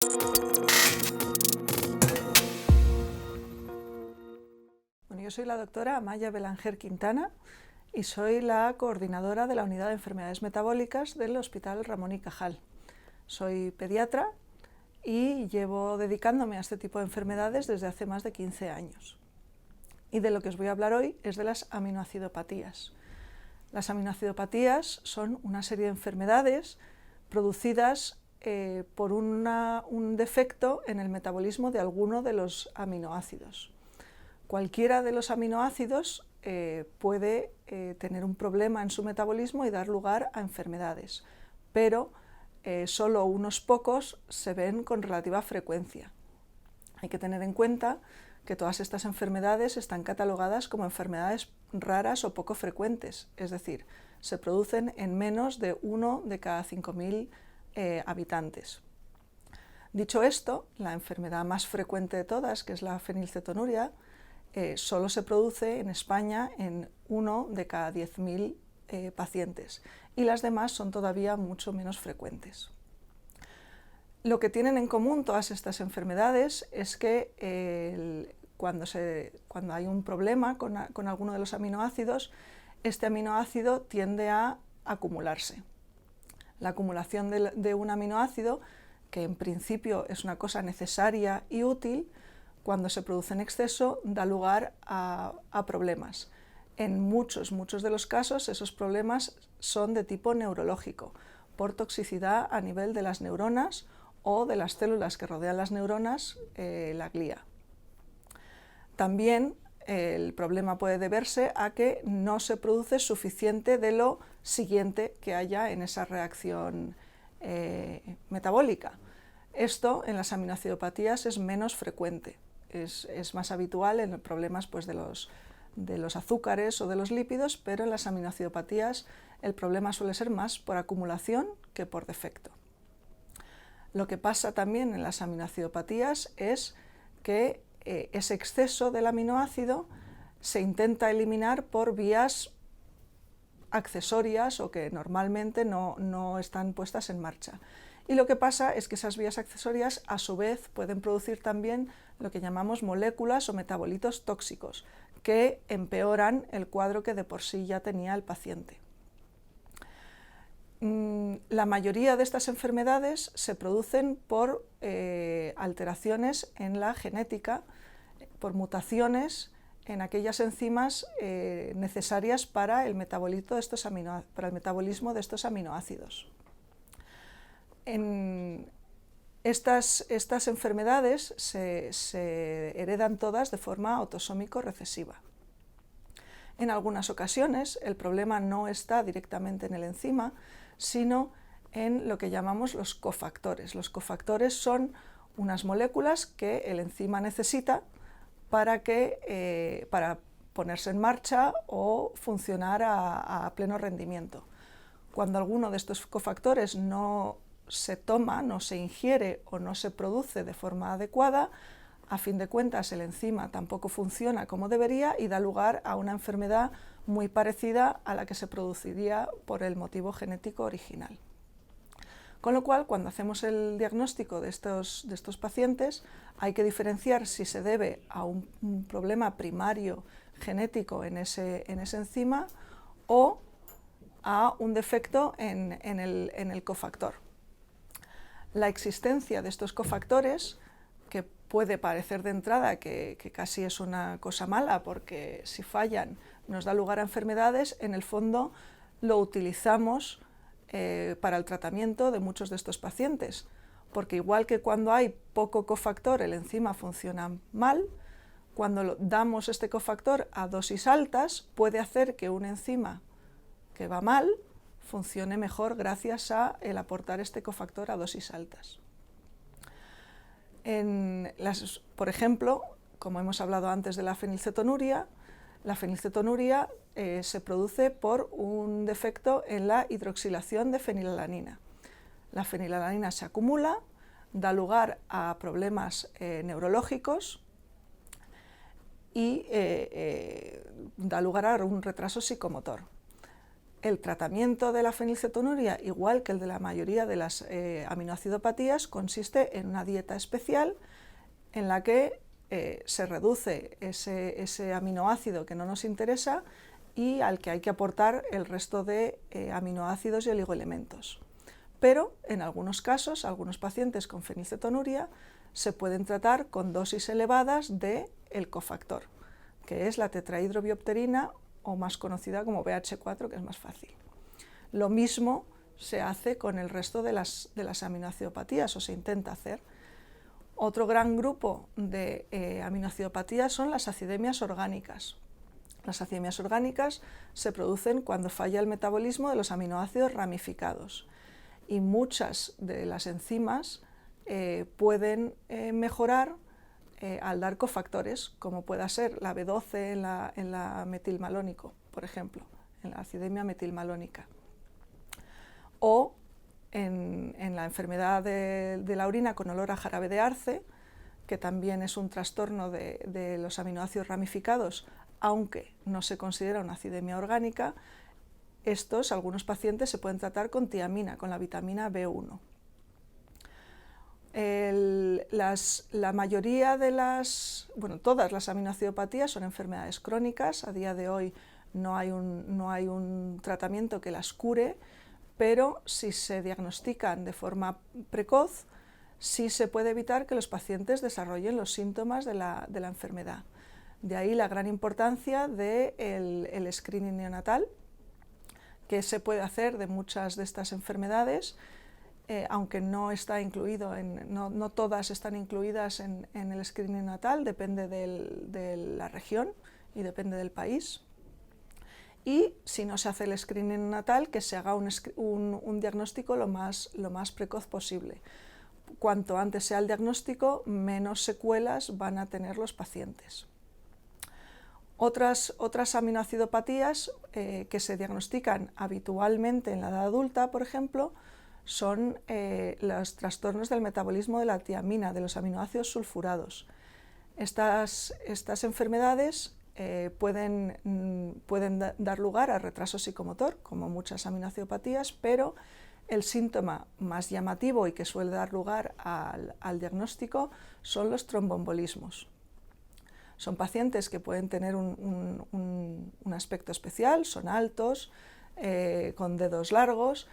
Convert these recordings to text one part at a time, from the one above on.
Bueno, yo soy la doctora Amaya Belanger Quintana y soy la coordinadora de la Unidad de Enfermedades Metabólicas del Hospital Ramón y Cajal. Soy pediatra y llevo dedicándome a este tipo de enfermedades desde hace más de 15 años. Y de lo que os voy a hablar hoy es de las aminoacidopatías. Las aminoacidopatías son una serie de enfermedades producidas por un defecto en el metabolismo de alguno de los aminoácidos. Cualquiera de los aminoácidos puede tener un problema en su metabolismo y dar lugar a enfermedades, pero solo unos pocos se ven con relativa frecuencia. Hay que tener en cuenta que todas estas enfermedades están catalogadas como enfermedades raras o poco frecuentes, es decir, se producen en menos de 1 de cada 5.000 habitantes. Dicho esto, la enfermedad más frecuente de todas, que es la fenilcetonuria, solo se produce en España en 1 de cada 10.000 pacientes y las demás son todavía mucho menos frecuentes. Lo que tienen en común todas estas enfermedades es que cuando hay un problema con alguno de los aminoácidos, este aminoácido tiende a acumularse. La acumulación de un aminoácido, que en principio es una cosa necesaria y útil, cuando se produce en exceso da lugar a problemas. En muchos de los casos esos problemas son de tipo neurológico, por toxicidad a nivel de las neuronas o de las células que rodean las neuronas, la glía. También el problema puede deberse a que no se produce suficiente de lo siguiente que haya en esa reacción metabólica. Esto en las aminoacidopatías es menos frecuente. Es más habitual en problemas pues, de los azúcares o de los lípidos, pero en las aminoacidopatías el problema suele ser más por acumulación que por defecto. Lo que pasa también en las aminoacidopatías es que ese exceso del aminoácido se intenta eliminar por vías accesorias o que normalmente no están puestas en marcha. Y lo que pasa es que esas vías accesorias a su vez pueden producir también lo que llamamos moléculas o metabolitos tóxicos que empeoran el cuadro que de por sí ya tenía el paciente. La mayoría de estas enfermedades se producen por alteraciones en la genética, por mutaciones en aquellas enzimas necesarias para el metabolismo de estos aminoácidos. Estas enfermedades se heredan todas de forma autosómico recesiva. En algunas ocasiones el problema no está directamente en el enzima, sino en lo que llamamos los cofactores. Los cofactores son unas moléculas que el enzima necesita para ponerse en marcha o funcionar a pleno rendimiento. Cuando alguno de estos cofactores no se toma, no se ingiere o no se produce de forma adecuada, a fin de cuentas el enzima tampoco funciona como debería y da lugar a una enfermedad muy parecida a la que se produciría por el motivo genético original. Con lo cual, cuando hacemos el diagnóstico de estos pacientes, hay que diferenciar si se debe a un problema primario genético en ese enzima o a un defecto en el cofactor. La existencia de estos cofactores, que puede parecer de entrada que casi es una cosa mala porque si fallan nos da lugar a enfermedades, en el fondo lo utilizamos para el tratamiento de muchos de estos pacientes, porque igual que cuando hay poco cofactor el enzima funciona mal, cuando damos este cofactor a dosis altas puede hacer que un enzima que va mal funcione mejor gracias a el aportar este cofactor a dosis altas. Por ejemplo, como hemos hablado antes de la fenilcetonuria se produce por un defecto en la hidroxilación de fenilalanina. La fenilalanina se acumula, da lugar a problemas neurológicos y da lugar a un retraso psicomotor. El tratamiento de la fenilcetonuria, igual que el de la mayoría de las aminoacidopatías, consiste en una dieta especial en la que se reduce ese aminoácido que no nos interesa y al que hay que aportar el resto de aminoácidos y oligoelementos. Pero en algunos casos, algunos pacientes con fenilcetonuria se pueden tratar con dosis elevadas del cofactor, que es la tetrahidrobiopterina, o más conocida como BH4, que es más fácil. Lo mismo se hace con el resto de las aminoacidopatías, o se intenta hacer. Otro gran grupo de aminoacidopatías son las acidemias orgánicas. Las acidemias orgánicas se producen cuando falla el metabolismo de los aminoácidos ramificados, y muchas de las enzimas pueden mejorar al dar cofactores, como pueda ser la B12 en la metilmalónico, por ejemplo, en la acidemia metilmalónica. O en la enfermedad de la orina con olor a jarabe de arce, que también es un trastorno de los aminoácidos ramificados, aunque no se considera una acidemia orgánica. Algunos pacientes se pueden tratar con tiamina, con la vitamina B1. La mayoría de todas las aminoacidopatías son enfermedades crónicas. A día de hoy no hay un tratamiento que las cure, pero si se diagnostican de forma precoz, sí se puede evitar que los pacientes desarrollen los síntomas de la enfermedad. De ahí la gran importancia del screening neonatal, que se puede hacer de muchas de estas enfermedades, aunque no está incluido, no todas están incluidas en el screening neonatal, depende de la región y depende del país. Y si no se hace el screening neonatal, que se haga un diagnóstico lo más precoz posible. Cuanto antes sea el diagnóstico, menos secuelas van a tener los pacientes. Otras aminoacidopatías que se diagnostican habitualmente en la edad adulta, por ejemplo, son los trastornos del metabolismo de la tiamina, de los aminoácidos sulfurados. Estas enfermedades pueden dar lugar a retraso psicomotor, como muchas aminoacidopatías, pero el síntoma más llamativo y que suele dar lugar al diagnóstico son los tromboembolismos. Son pacientes que pueden tener un aspecto especial, son altos, con dedos largos,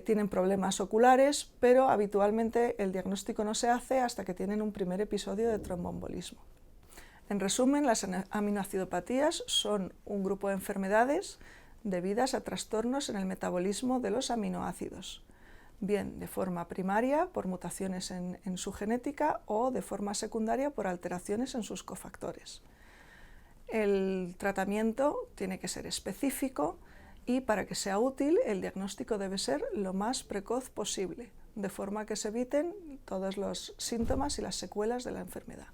tienen problemas oculares, pero habitualmente el diagnóstico no se hace hasta que tienen un primer episodio de tromboembolismo. En resumen, las aminoacidopatías son un grupo de enfermedades debidas a trastornos en el metabolismo de los aminoácidos, bien de forma primaria por mutaciones en su genética o de forma secundaria por alteraciones en sus cofactores. El tratamiento tiene que ser específico y para que sea útil el diagnóstico debe ser lo más precoz posible, de forma que se eviten todos los síntomas y las secuelas de la enfermedad.